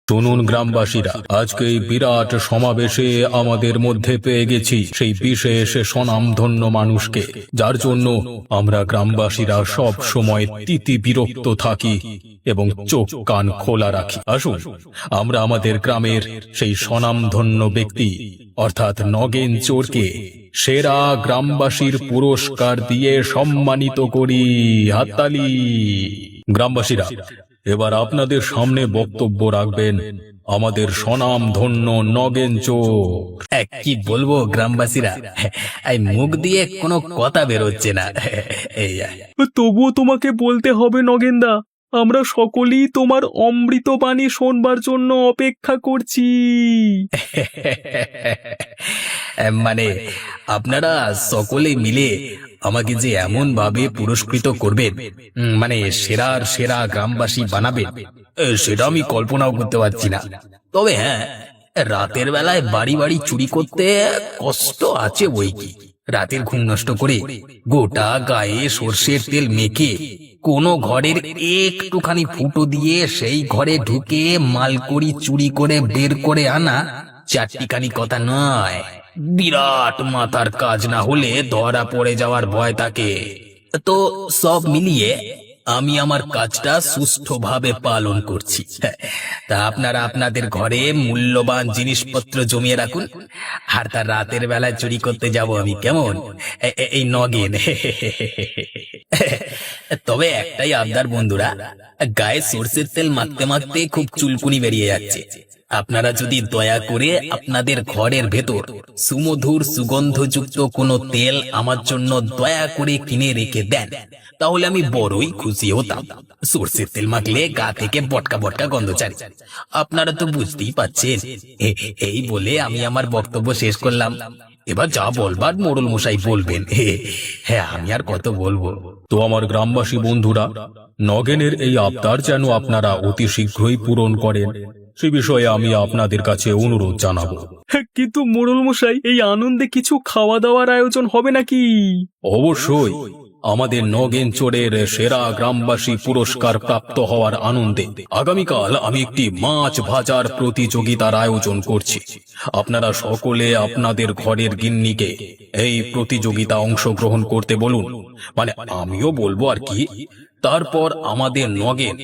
শুনুন গ্রামবাসীরা, আজকে এই বিরাট সমাবেশে আমাদের মধ্যে পেয়ে গেছি সেই বিশেষ স্বনামধন্য মানুষকে, যার জন্য আমরা গ্রামবাসীরা সব সময় তিতি বিরক্ত থাকি এবং চোখ কান খোলা রাখি। আসুন আমরা আমাদের গ্রামের সেই স্বনামধন্য ব্যক্তি অর্থাৎ নগেন চোরকে সেরা গ্রামবাসীর পুরস্কার দিয়ে সম্মানিত করি। হাততালি। গ্রামবাসীরা, এবার আপনাদের সামনে বক্তব্য রাখবেন আমাদের স্বনামধন্য নগেন চোর। কি বলবো গ্রামবাসীরা, এই মুখ দিয়ে কোনো কথা বেরোচ্ছে না। এই তবুও তোমাকে বলতে হবে নগেনদা, আমরা সকলেই তোমার অমৃত বাণী শোনবার জন্য অপেক্ষা করছি। মানে আপনারা সকলে মিলে আমাকে যে এমন ভাবে পুরস্কৃত করবেন, মানে সেরার সেরা গ্রামবাসী বানাবেন, সেটা আমি কল্পনাও করতে পারছি না। তবে হ্যাঁ, রাতের বেলায় বাড়ি বাড়ি চুরি করতে কষ্ট আছে বই কি। রাতের ঘুম নষ্ট করে গোটা গায়ে সর্ষের তেল মেখে কোনো ঘরের একটুখানি ফুটো দিয়ে সেই ঘরে ঢুকে মালকড়ি চুরি করে বের করে আনা চারটিখানি কথা নয়। বিরাট মাথার কাজ না হলে ধরা পড়ে যাওয়ার ভয় থাকে। তো সব মিলিয়ে আমি আমার কাজটা সুষ্ঠুভাবে পালন করছি। তা আপনারা আপনাদের ঘরে মূল্যবান জিনিসপত্র জমিয়ে রাখুন, আর তার রাতের বেলায় চুরি করতে যাব আমি, কেমন? এই নগেন। তবে একটাই আবদার বন্ধুরা, গায়ে সরষের তেল মাখতে মাখতে খুব চুলকুনি বেরিয়ে যাচ্ছে। আপনারা যদি দয়া করে আপনাদের ঘরের ভেতর সুমধুর সুগন্ধযুক্ত কোনো তেল আমার জন্য দয়া করে কিনে রেখে দেন, তাহলে আমি বড়ই খুশি হতাম। সরষের তেল মাখলে গা থেকে বটকা বটকা গন্ধ ছাড়ে, আপনারা তো বুঝতেই পাচ্ছেন। এই বলে আমি আমার বক্তব্য শেষ করলাম। এবার যা বলবার মোড়ল মশাই বলবেন। হ্যাঁ, আমি আর কত বলবো। তো আমার গ্রামবাসী বন্ধুরা, নগেনের এই আবদার যেন আপনারা অতি শীঘ্রই পূরণ করেন, সে বিষয়ে আমি আপনাদের কাছে অনুরোধ জানাবো। কিন্তু মোড়ল মশাই, এই আনন্দে কিছু খাওয়া দাওয়ার আয়োজন হবে নাকি? অবশ্যই। আমাদের নগেন চোরের সেরা গ্রামবাসী পুরস্কার প্রাপ্ত হওয়ার আনন্দে আগামীকাল আমি একটি মাছ ভাজার প্রতিযোগিতার আয়োজন করছি। আপনারা সকলে আপনাদের ঘরের গিন্নিকে এই প্রতিযোগিতা অংশগ্রহণ করতে বলুন, মানে আমিও বলবো আর কি। তারপর আমাদের নগেন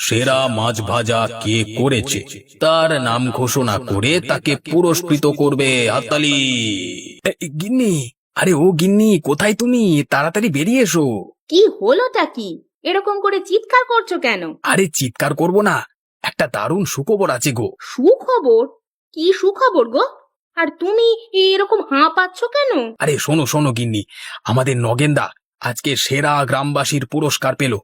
সেরা মাছ ভাজা কে করেছে তার নাম ঘোষণা করে তাকে পুরস্কৃত করবে। হাততালি। গিন্নি, আরে ও গিন্নি, কোথায় তুমি? তাড়াতাড়ি বেরিয়ে এসো। কি হলোটা কি? এরকম করে চিৎকার করছো কেন? আরে চিৎকার করব না, একটা দারুণ সুখবর আছে গো। সুখবর? কি সুখবর গো? আর তুমি এরকম হাঁপাচ্ছ কেন? আরে শোনো শোনো গিন্নি, আমাদের নগেনদা আজকে সেরা গ্রামবাসীর পুরস্কার পেল।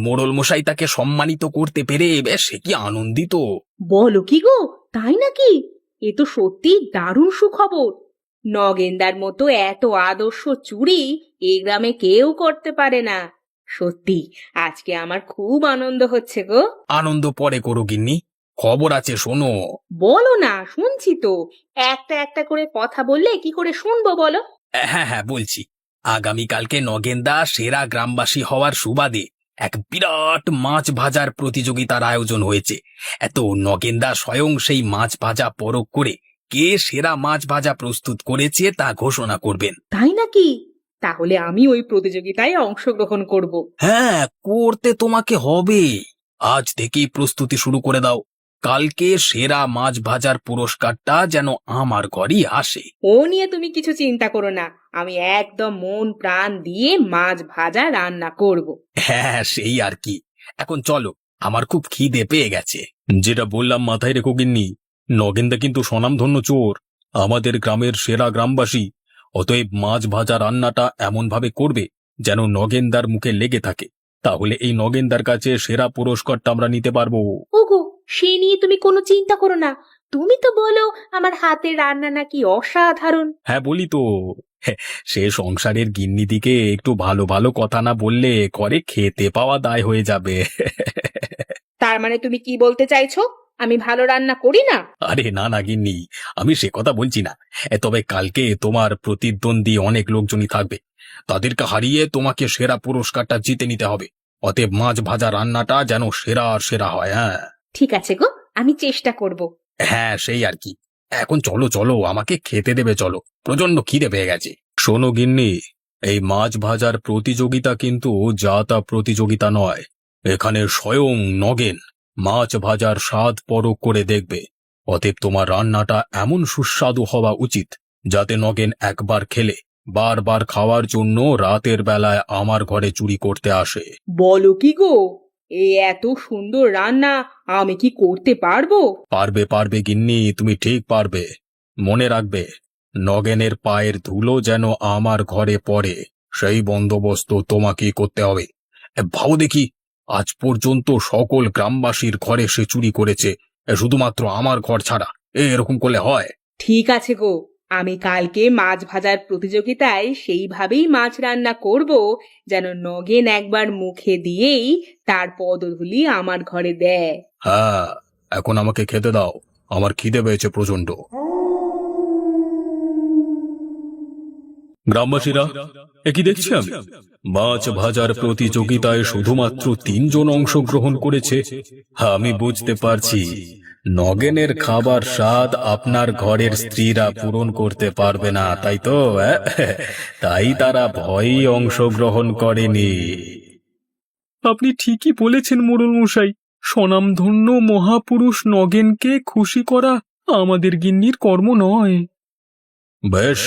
মোড়ল মশাই তাকে সম্মানিত করতে পেরে সে কি আনন্দিত। বলো কি গো, তাই নাকি? এ তো সত্যি দারুণ সুখবর। নগেনদার মতো এত আদর্শ চুরি এই গ্রামে কেউ করতে পারে না। সত্যি আজকে আমার খুব আনন্দ হচ্ছে গো। আনন্দ পরে করো গিন্নি, খবর আছে শোনো। বলো না, শুনছি তো। একটা একটা করে কথা বললে কি করে শুনবো বলো? হ্যাঁ হ্যাঁ বলছি, আগামীকালকে নগেনদা সেরা গ্রামবাসী হওয়ার সুবাদে এক বিরাট মাছ ভাজার প্রতিযোগিতার আয়োজন হয়েছে। এত নগেনদা স্বয়ং সেই মাছ ভাজা পরখ করে কে সেরা মাছ ভাজা প্রস্তুত করেছে তা ঘোষণা করবেন। তাই নাকি? তাহলে আমি ওই প্রতিযোগিতায় অংশগ্রহণ করব। হ্যাঁ, করতে তোমাকে হবে। আজ থেকেই প্রস্তুতি শুরু করে দাও। কালকে সেরা মাছ ভাজার পুরস্কারটা যেন আমার ঘরই আসে। ও নিয়ে তুমি কিছু চিন্তা করো না, আমি একদম মন প্রাণ দিয়ে মাছ ভাজা রান্না করব। হ্যাঁ সেই আর কি। এখন চলো, আমার খুব খিদে পেয়ে গেছে। যেটা বললাম মাথায় রেখো গিন্নি, নগেনদা কিন্তু স্বনামধন্য চোর, আমাদের গ্রামের সেরা গ্রামবাসী। অতএব মাছ ভাজা রান্নাটা এমন ভাবে করবে যেন নগেনদার মুখে লেগে থাকে, তাহলে এই নগেনদার কাছে সেরা পুরস্কারটা আমরা নিতে পারবো। ওগো, সে নিয়ে তুমি কোনো চিন্তা করো না। তুমি তো বলো আমার হাতের রান্না নাকি অসাধারণ। হ্যাঁ বলি তো। সে সংসারের গিন্নি দিকে একটু ভালো ভালো কথা না বললে করে খেতে পাওয়া দায় হয়ে যাবে। তার মানে তুমি কি বলতে চাইছো, আমি ভালো রান্না করি না? আরে না না গিন্নি, আমি সে কথা বলছি না। তবে কালকে তোমার প্রতিদ্বন্দ্বী অনেক লোকজনই থাকবে, তাদেরকে হারিয়ে তোমাকে সেরা পুরস্কারটা জিতে নিতে হবে। অতএব মাছ ভাজা রান্নাটা যেন সেরা সেরা হয়। হ্যাঁ ঠিক আছে গো, আমি চেষ্টা করব। হ্যাঁ সেই আর কি। এখন চলো চলো, আমাকে খেতে দেবে, চলো, প্রচন্ড খিদে পেয়ে গেছে। শোনো গিন্নি, এই মাছ ভাজার প্রতিযোগিতা কিন্তু যা তা প্রতিযোগিতা নয়। এখানে স্বয়ং নগেন মাছ ভাজার স্বাদ পরখ করে দেখবে। অতএব তোমার রান্নাটা এমন সুস্বাদু হওয়া উচিত যাতে নগেন একবার খেলে বারবার খাওয়ার জন্য রাতের বেলায় আমার ঘরে চুরি করতে আসে। বলো কি গো, এত সুন্দর রান্না আমি কি করতে পারবো? পারবে পারবে গিন্নি, তুমি ঠিক পারবে। মনে রাখবে, নগেনের পায়ের ধুলো যেন আমার ঘরে পড়ে সেই বন্দোবস্ত তোমাকেই করতে হবে। ভাবো দেখি, আজ পর্যন্ত সকল গ্রামবাসীর ঘরে সে চুরি করেছে, শুধুমাত্র আমার ঘর ছাড়া। এরকম করলে হয়? ঠিক আছে গো, আমি কালকে মাছ ভাজার প্রতিযোগিতায় সেইভাবেই মাছ রান্না করব যেন নগেন একবার মুখে দিয়েই তার পদধূলি আমার ঘরে দেয়। হ্যাঁ, এখন আমাকে খেতে দাও, আমার খিদে পেয়েছে প্রচন্ড। গ্রামবাসীরা, একই দেখছি আমি, মাছ ভাজার প্রতিযোগিতায় শুধুমাত্র 3 জন অংশগ্রহণ করেছে। আমি বুঝতে পারছি নগেনের খাবার স্বাদ আপনার ঘরের স্ত্রীরা পূরণ করতে পারবে না, তাই তো? তাই তারা ভয়েই অংশগ্রহণ করেনি। আপনি ঠিকই বলেছেন মোড়ল মশাই। স্বনামধন্য মহাপুরুষ নগেনকে খুশি করা আমাদের গিন্নির কর্ম নয়। বেশ,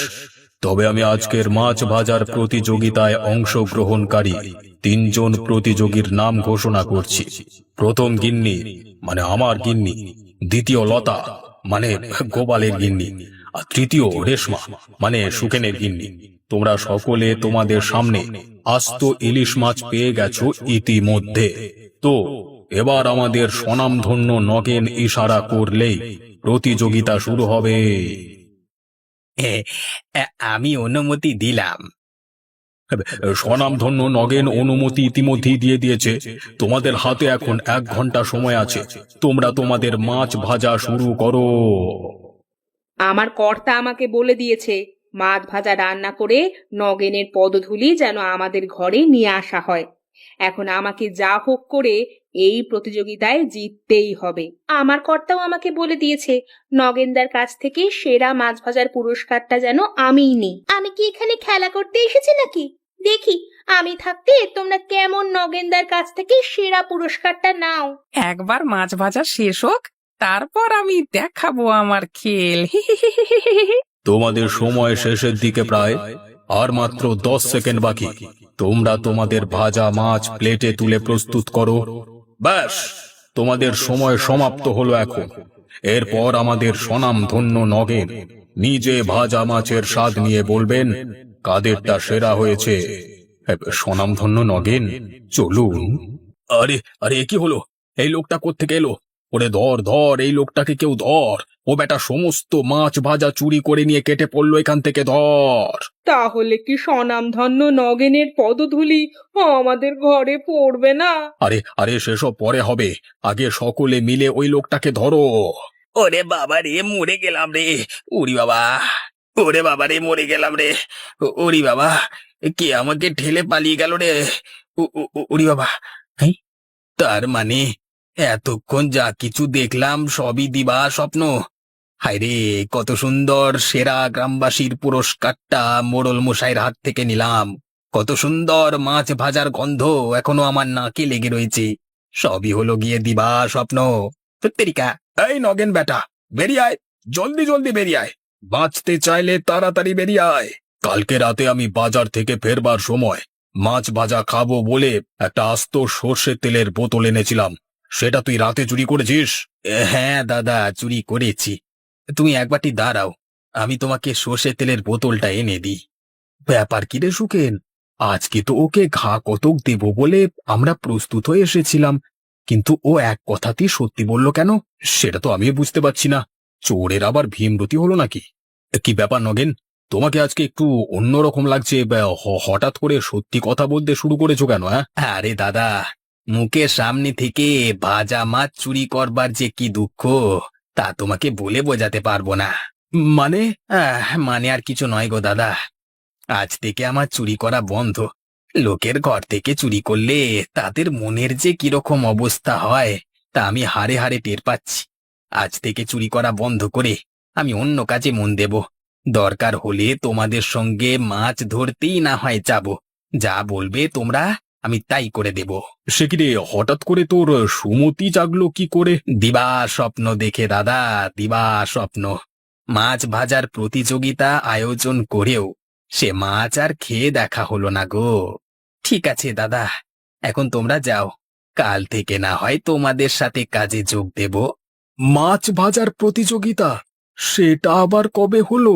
তবে আমি আজকের মাছ ভাজার প্রতিযোগিতায় অংশগ্রহণকারী 3 জন প্রতিযোগীর নাম ঘোষণা করছি। প্রথম গিন্নি মানে আমার গিন্নি, দ্বিতীয় লতা মানে গোপালের গিন্নি, আর তৃতীয় রেশমা মানে সুখেনের গিন্নি। তোমরা সকলে তোমাদের সামনে আস্ত ইলিশ মাছ পেয়ে গেছো ইতিমধ্যে। তো এবার আমাদের স্বনামধন্য নগেন ইশারা করলেই প্রতিযোগিতা শুরু হবে। আমি অনুমতি দিলাম। স্বনামধন্য নগেন অনুমতি ইতিমধ্যেই দিয়ে দিয়েছে। তোমাদের হাতে এখন 1 ঘন্টা সময় আছে, তোমরা তোমাদের মাছ ভাজা শুরু করো। আমার কর্তা আমাকে বলে দিয়েছে মাছ ভাজা রান্না করে নগেনের পদধূলি যেন আমাদের ঘরে নিয়ে আসা হয়। এখন আমাকে যা হোক করে এই প্রতিযোগিতায় জিততেই হবে। আমার কর্তাও আমাকে বলে দিয়েছে নগেনদার কাছ থেকে সেরা মাছ ভাজার পুরস্কারটা যেন আমিই নিই। আমি কি এখানে খেলা করতে এসেছি নাকি? দেখি আমি থাকতে তোমরা কেমন নগেনদার কাছ থেকে সেরা পুরস্কারটা নাও। একবার মাছ ভাজা শেষ হোক, তারপর আমি দেখাবো আমার খেল। তোমাদের সময় শেষের দিকে প্রায়, আর মাত্র 10 সেকেন্ড বাকি। তোমরা তোমাদের ভাজা মাছ প্লেটে তুলে প্রস্তুত করো। ব্যাস, তোমাদের সময় সমাপ্ত হলো এখন। এরপর আমাদের স্বনামধন্য নগেন নিজে ভাজা মাছের স্বাদ নিয়ে বলবেন কাদেরটা সেরা হয়েছে। স্বনামধন্য নগেন, চলুন। আরে আরে, কি হলো? এই লোকটা কোত্থেকে এলো? ওরে ধর ধর, এই লোকটাকে কেউ ধর। ও বেটা সমস্ত মাছ ভাজা চুরি করে নিয়ে কেটে পড়লো এখান থেকে, ধর। তাহলে কি স্বনামধন্য নগেনের পদধূলি আমাদের ঘরে পড়বে না? আরে আরে, সেসব পরে হবে, আগে সকলে মিলে ওই লোকটাকে ধরো। ওরে বাবা রে, মরে গেলাম রে। উরি বাবা, ওরে বাবা রে, মরে গেলাম রে। ওরি বাবা, কে আমাকে ঠেলে পালিয়ে গেল রে। উরি বাবা। হেই, তার মানে এতক্ষণ যা কিছু দেখলাম সবই দিবা স্বপ্ন। হায়রে, কত সুন্দর সেরা গ্রামবাসীর পুরস্কারটা মোড়ল মশাইয়ের হাত থেকে নিলাম। কত সুন্দর মাছ ভাজার গন্ধ এখনো আমার নাকে লেগে রয়েছে। সবই হলো গিয়ে দিবা স্বপ্ন। তেরিকা, এই নগেন বেটা, বেরিয়ে আয়, জলদি জলদি বেরিয়ে আয়। বাঁচতে চাইলে তাড়াতাড়ি বেরিয়ে আয়। কালকে রাতে আমি বাজার থেকে ফেরবার সময় মাছ ভাজা খাবো বলে একটা আস্ত সর্ষের তেলের বোতল এনেছিলাম, সেটা তুই রাতে চুরি করেছিস? হ্যাঁ দাদা, চুরি করেছি। তুমি একবারটি দাঁড়াও, আমি তোমাকে সর্ষে তেলের বোতলটা এনে দিই। ব্যাপার কি রে সুখেন, আজকে তো ওকে ঘা কতক দেব বলে আমরা প্রস্তুত হয়ে এসেছিলাম, কিন্তু ও এক কথাতেই সত্যি বলল কেন? সেটা তো আমিও বুঝতে পারছি না। চোরের আবার ভীমরতি হলো নাকি? কি ব্যাপার নগেন, তোমাকে আজকে একটু অন্যরকম লাগছে। হঠাৎ করে সত্যি কথা বলতে শুরু করেছো কেন? হ্যাঁ, আরে দাদা, মুখের সামনে থেকে ভাজা মাছ চুরি করবার যে কি দুঃখ তা তোমাকে বলে বোঝাতে পারবো না। মানে? মানে আর কিছু নয় গো দাদা, আজ থেকে আমার চুরি করা বন্ধ। লোকের ঘর থেকে চুরি করলে তাদের মনের যে কিরকম অবস্থা হয় তা আমি হাড়ে হাড়ে টের পাচ্ছি। আজ থেকে চুরি করা বন্ধ করে আমি অন্য কাজে মন দেব। দরকার হলে তোমাদের সঙ্গে মাছ ধরতেই না হয় যাব। যা বলবে তোমরা আমি তাই করে দেব। সে কি রে, হঠাৎ করে তোর সুমতি জাগলো কি করে? দিবা স্বপ্ন দেখে দাদা, দিবা স্বপ্ন। মাছ ভাজার প্রতিযোগিতা আয়োজন করেও সে মাছ আর খেয়ে দেখা হলো না গো। ঠিক আছে দাদা, এখন তোমরা যাও, কাল থেকে না হয় তোমাদের সাথে কাজে যোগ দেব। মাছ ভাজার প্রতিযোগিতা? সেটা আবার কবে হলো?